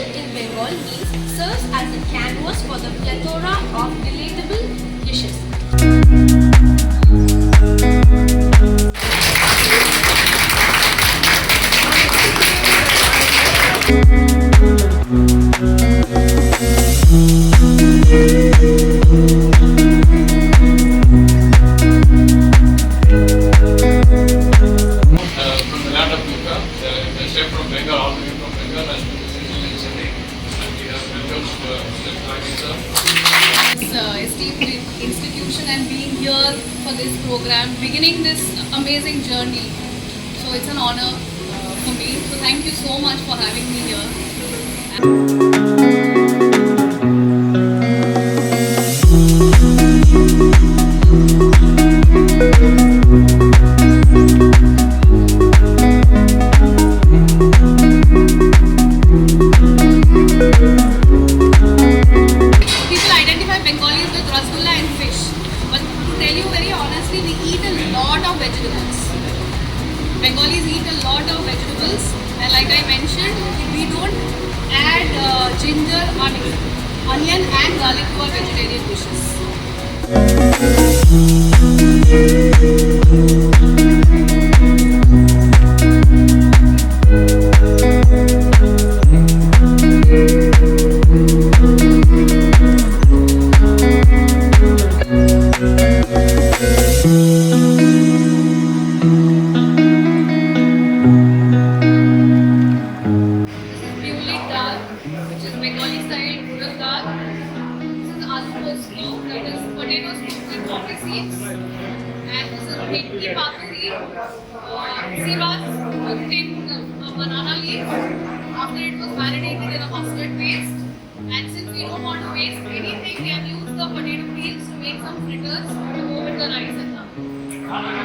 Kitchen in Bengal means serves as a canvas for the plethora of delectable dishes. From the land of Durga, the chef from Bengal, all the way from Bengal, and seasonal in Chennai. And we have welcomed Chef Joyadrita. Esteemed institution and being here for this program, beginning this amazing journey. So it's an honor for me. So thank you so much for having me here. People identify Bengalis with rasgulla and fish, but to tell you very honestly, we eat a lot of vegetables. Bengalis eat a lot of vegetables, and like I mentioned, we don't add ginger, onion and garlic to our vegetarian dishes. Purely dal, which is Bengali style noodle dal. This is aloo stew, that is potato stew with poppy seeds. And this is pinky paturi, siraj cooked in a banana leaf. After it was marinated in a mustard paste. And since we don't want to waste anything, we have used the potato peels to make some fritters to go with the rice and naan.